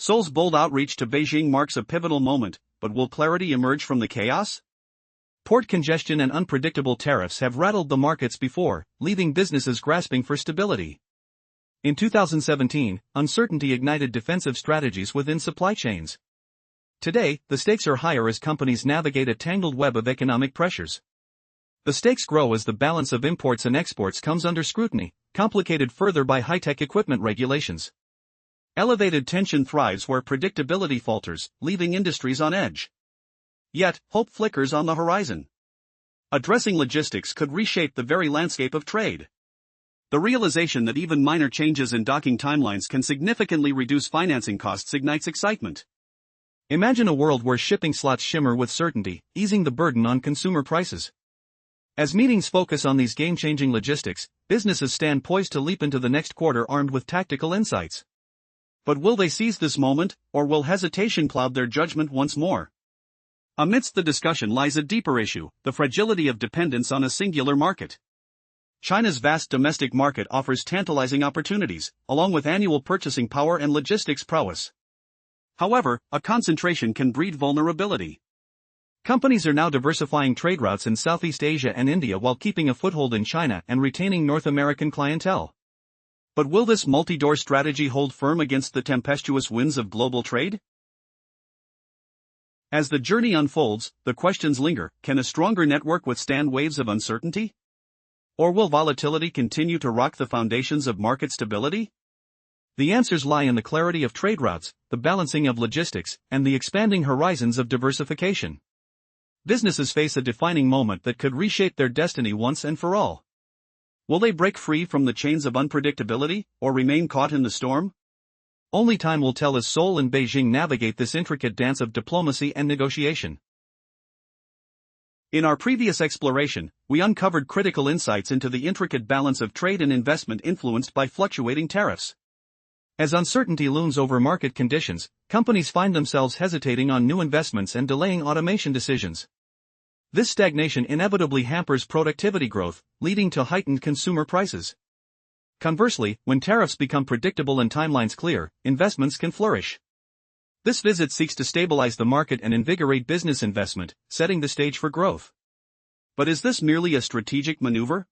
Seoul's bold outreach to Beijing marks a pivotal moment, but will clarity emerge from the chaos? Port congestion and unpredictable tariffs have rattled the markets before, leaving businesses grasping for stability. In 2017, uncertainty ignited defensive strategies within supply chains. Today, the stakes are higher as companies navigate a tangled web of economic pressures. The stakes grow as the balance of imports and exports comes under scrutiny, complicated further by high-tech equipment regulations. Elevated tension thrives where predictability falters, leaving industries on edge. Yet, hope flickers on the horizon. Addressing logistics could reshape the very landscape of trade. The realization that even minor changes in docking timelines can significantly reduce financing costs ignites excitement. Imagine a world where shipping slots shimmer with certainty, easing the burden on consumer prices. As meetings focus on these game-changing logistics, businesses stand poised to leap into the next quarter armed with tactical insights. But will they seize this moment, or will hesitation cloud their judgment once more? Amidst the discussion lies a deeper issue, the fragility of dependence on a singular market. China's vast domestic market offers tantalizing opportunities, along with annual purchasing power and logistics prowess. However, a concentration can breed vulnerability. Companies are now diversifying trade routes in Southeast Asia and India while keeping a foothold in China and retaining North American clientele. But will this multi-door strategy hold firm against the tempestuous winds of global trade? As the journey unfolds, the questions linger: can a stronger network withstand waves of uncertainty? Or will volatility continue to rock the foundations of market stability? The answers lie in the clarity of trade routes, the balancing of logistics, and the expanding horizons of diversification. Businesses face a defining moment that could reshape their destiny once and for all. Will they break free from the chains of unpredictability, or remain caught in the storm? Only time will tell as Seoul and Beijing navigate this intricate dance of diplomacy and negotiation. In our previous exploration, we uncovered critical insights into the intricate balance of trade and investment influenced by fluctuating tariffs. As uncertainty looms over market conditions, companies find themselves hesitating on new investments and delaying automation decisions. This stagnation inevitably hampers productivity growth, leading to heightened consumer prices. Conversely, when tariffs become predictable and timelines clear, investments can flourish. This visit seeks to stabilize the market and invigorate business investment, setting the stage for growth. But is this merely a strategic maneuver?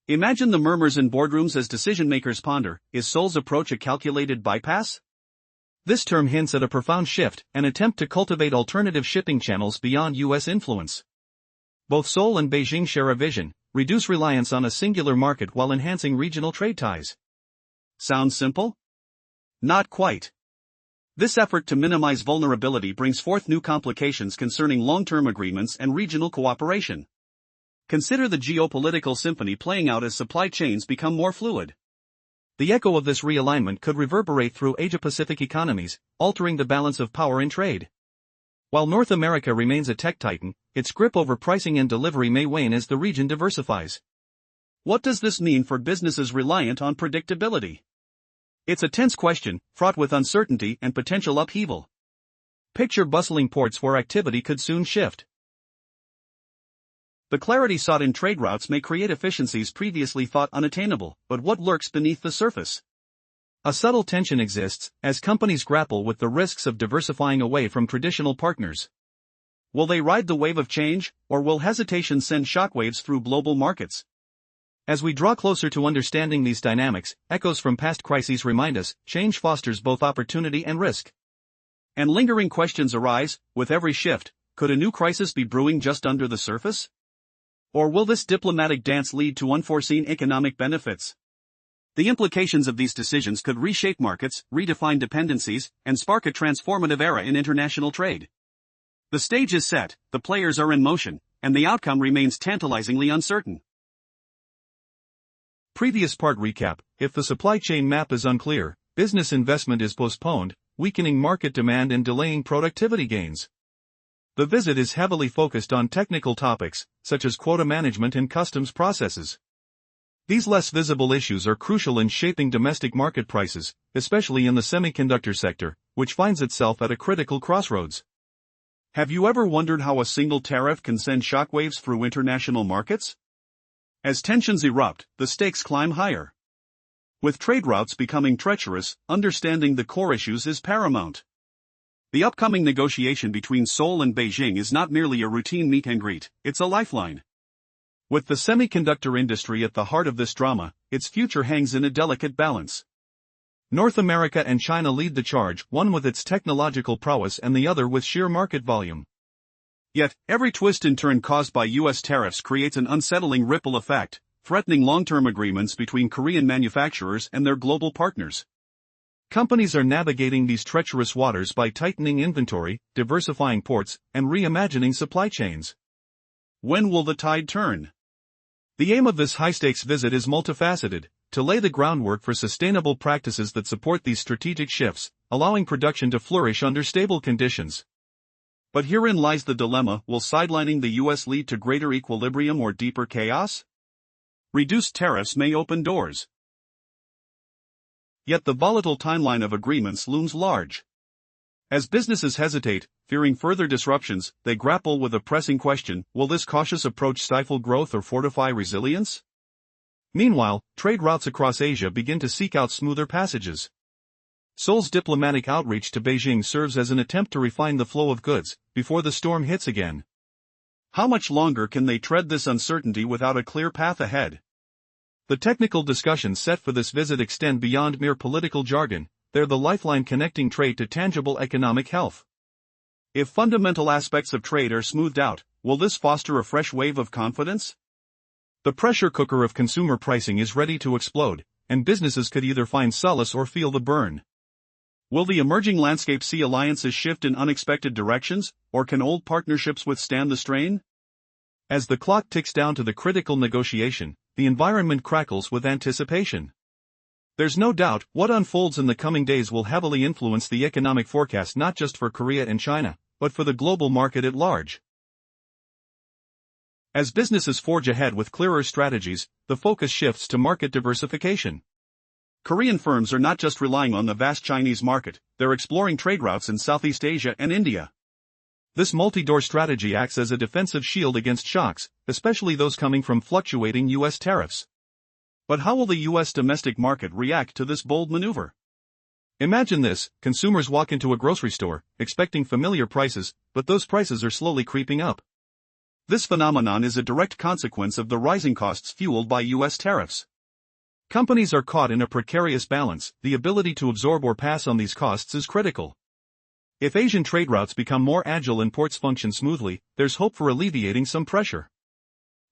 Imagine the murmurs in boardrooms as decision-makers ponder: is Seoul's approach a calculated bypass? This term hints at a profound shift, an attempt to cultivate alternative shipping channels beyond U.S. influence. Both Seoul and Beijing share a vision: reduce reliance on a singular market while enhancing regional trade ties. Sounds simple? Not quite. This effort to minimize vulnerability brings forth new complications concerning long-term agreements and regional cooperation. Consider the geopolitical symphony playing out as supply chains become more fluid. The echo of this realignment could reverberate through Asia-Pacific economies, altering the balance of power in trade. While North America remains a tech titan, its grip over pricing and delivery may wane as the region diversifies. What does this mean for businesses reliant on predictability? It's a tense question, fraught with uncertainty and potential upheaval. Picture bustling ports where activity could soon shift. The clarity sought in trade routes may create efficiencies previously thought unattainable, but what lurks beneath the surface? A subtle tension exists, as companies grapple with the risks of diversifying away from traditional partners. Will they ride the wave of change, or will hesitation send shockwaves through global markets? As we draw closer to understanding these dynamics, echoes from past crises remind us: change fosters both opportunity and risk. And lingering questions arise: with every shift, could a new crisis be brewing just under the surface? Or will this diplomatic dance lead to unforeseen economic benefits? The implications of these decisions could reshape markets, redefine dependencies, and spark a transformative era in international trade. The stage is set, the players are in motion, and the outcome remains tantalizingly uncertain. Previous part recap: if the supply chain map is unclear, business investment is postponed, weakening market demand and delaying productivity gains. The visit is heavily focused on technical topics, such as quota management and customs processes. These less visible issues are crucial in shaping domestic market prices, especially in the semiconductor sector, which finds itself at a critical crossroads. Have you ever wondered how a single tariff can send shockwaves through international markets? As tensions erupt, the stakes climb higher. With trade routes becoming treacherous, understanding the core issues is paramount. The upcoming negotiation between Seoul and Beijing is not merely a routine meet and greet, it's a lifeline. With the semiconductor industry at the heart of this drama, its future hangs in a delicate balance. North America and China lead the charge, one with its technological prowess and the other with sheer market volume. Yet, every twist and turn caused by US tariffs creates an unsettling ripple effect, threatening long-term agreements between Korean manufacturers and their global partners. Companies are navigating these treacherous waters by tightening inventory, diversifying ports, and reimagining supply chains. When will the tide turn? The aim of this high-stakes visit is multifaceted, to lay the groundwork for sustainable practices that support these strategic shifts, allowing production to flourish under stable conditions. But herein lies the dilemma: will sidelining the US lead to greater equilibrium or deeper chaos? Reduced tariffs may open doors. Yet the volatile timeline of agreements looms large. As businesses hesitate, fearing further disruptions, they grapple with a pressing question: will this cautious approach stifle growth or fortify resilience? Meanwhile, trade routes across Asia begin to seek out smoother passages. Seoul's diplomatic outreach to Beijing serves as an attempt to refine the flow of goods, before the storm hits again. How much longer can they tread this uncertainty without a clear path ahead? The technical discussions set for this visit extend beyond mere political jargon. They're the lifeline connecting trade to tangible economic health. If fundamental aspects of trade are smoothed out, will this foster a fresh wave of confidence? The pressure cooker of consumer pricing is ready to explode, and businesses could either find solace or feel the burn. Will the emerging landscape see alliances shift in unexpected directions, or can old partnerships withstand the strain? As the clock ticks down to the critical negotiation, the environment crackles with anticipation. There's no doubt what unfolds in the coming days will heavily influence the economic forecast not just for Korea and China, but for the global market at large. As businesses forge ahead with clearer strategies, the focus shifts to market diversification. Korean firms are not just relying on the vast Chinese market, they're exploring trade routes in Southeast Asia and India. This multi-door strategy acts as a defensive shield against shocks, especially those coming from fluctuating US tariffs. But how will the US domestic market react to this bold maneuver? Imagine this: consumers walk into a grocery store, expecting familiar prices, but those prices are slowly creeping up. This phenomenon is a direct consequence of the rising costs fueled by US tariffs. Companies are caught in a precarious balance. The ability to absorb or pass on these costs is critical. If Asian trade routes become more agile and ports function smoothly, there's hope for alleviating some pressure.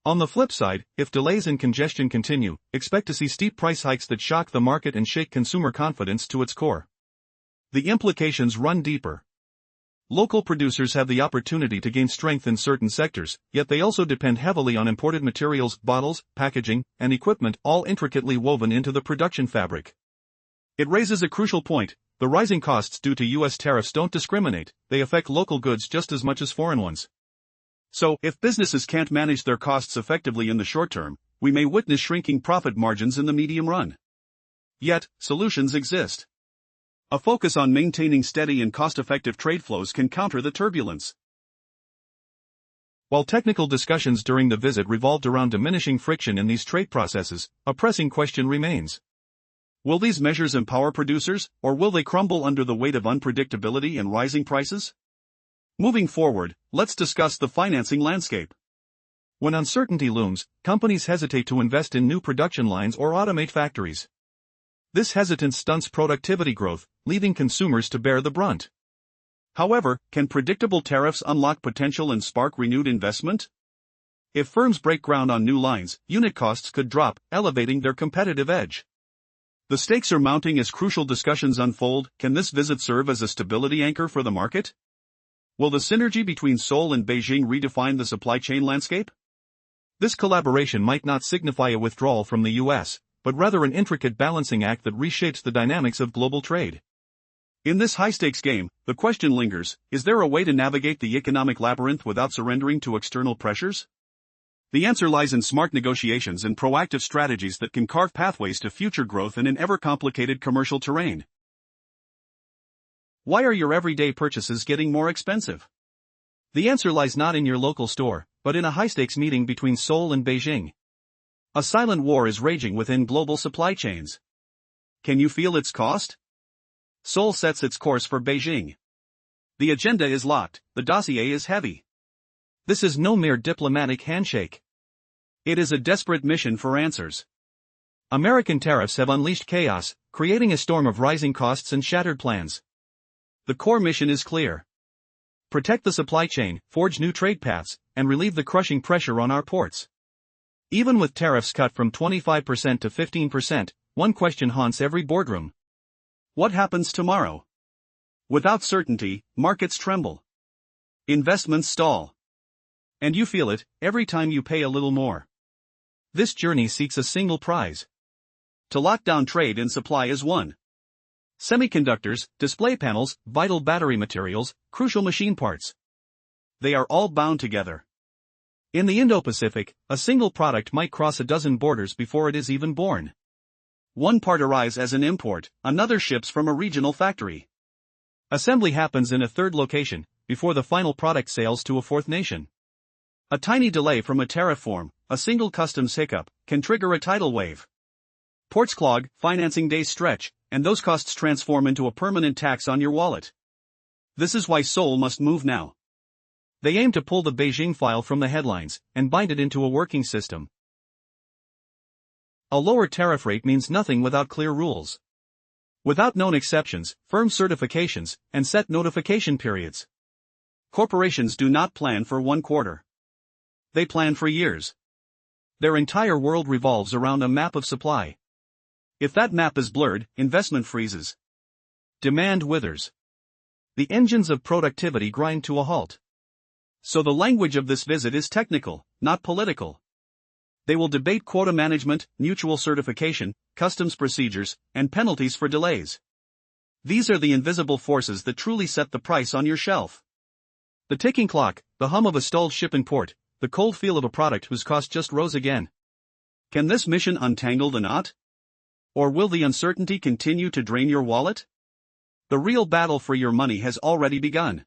On the flip side, if delays and congestion continue, expect to see steep price hikes that shock the market and shake consumer confidence to its core. The implications run deeper. Local producers have the opportunity to gain strength in certain sectors, yet they also depend heavily on imported materials, bottles, packaging, and equipment, all intricately woven into the production fabric. It raises a crucial point: the rising costs due to US tariffs don't discriminate, they affect local goods just as much as foreign ones. So, if businesses can't manage their costs effectively in the short term, we may witness shrinking profit margins in the medium run. Yet, solutions exist. A focus on maintaining steady and cost-effective trade flows can counter the turbulence. While technical discussions during the visit revolved around diminishing friction in these trade processes, a pressing question remains. Will these measures empower producers, or will they crumble under the weight of unpredictability and rising prices? Moving forward, let's discuss the financing landscape. When uncertainty looms, companies hesitate to invest in new production lines or automate factories. This hesitance stunts productivity growth, leaving consumers to bear the brunt. However, can predictable tariffs unlock potential and spark renewed investment? If firms break ground on new lines, unit costs could drop, elevating their competitive edge. The stakes are mounting as crucial discussions unfold. Can this visit serve as a stability anchor for the market? Will the synergy between Seoul and Beijing redefine the supply chain landscape? This collaboration might not signify a withdrawal from the US, but rather an intricate balancing act that reshapes the dynamics of global trade. In this high-stakes game, the question lingers: is there a way to navigate the economic labyrinth without surrendering to external pressures? The answer lies in smart negotiations and proactive strategies that can carve pathways to future growth in an ever-complicated commercial terrain. Why are your everyday purchases getting more expensive? The answer lies not in your local store, but in a high-stakes meeting between Seoul and Beijing. A silent war is raging within global supply chains. Can you feel its cost? Seoul sets its course for Beijing. The agenda is locked, the dossier is heavy. This is no mere diplomatic handshake. It is a desperate mission for answers. American tariffs have unleashed chaos, creating a storm of rising costs and shattered plans. The core mission is clear. Protect the supply chain, forge new trade paths, and relieve the crushing pressure on our ports. Even with tariffs cut from 25% to 15%, one question haunts every boardroom. What happens tomorrow? Without certainty, markets tremble. Investments stall. And you feel it, every time you pay a little more. This journey seeks a single prize. To lock down trade and supply as one. Semiconductors, display panels, vital battery materials, crucial machine parts. They are all bound together. In the Indo-Pacific, a single product might cross a dozen borders before it is even born. One part arrives as an import, another ships from a regional factory. Assembly happens in a third location, before the final product sails to a fourth nation. A tiny delay from a tariff form, a single customs hiccup, can trigger a tidal wave. Ports clog, financing days stretch, and those costs transform into a permanent tax on your wallet. This is why Seoul must move now. They aim to pull the Beijing file from the headlines, and bind it into a working system. A lower tariff rate means nothing without clear rules. Without known exceptions, firm certifications, and set notification periods. Corporations do not plan for 1 quarter. They plan for years. Their entire world revolves around a map of supply. If that map is blurred, investment freezes. Demand withers. The engines of productivity grind to a halt. So the language of this visit is technical, not political. They will debate quota management, mutual certification, customs procedures, and penalties for delays. These are the invisible forces that truly set the price on your shelf. The ticking clock, the hum of a stalled ship in port, the cold feel of a product whose cost just rose again. Can this mission untangle the knot? Or will the uncertainty continue to drain your wallet? The real battle for your money has already begun.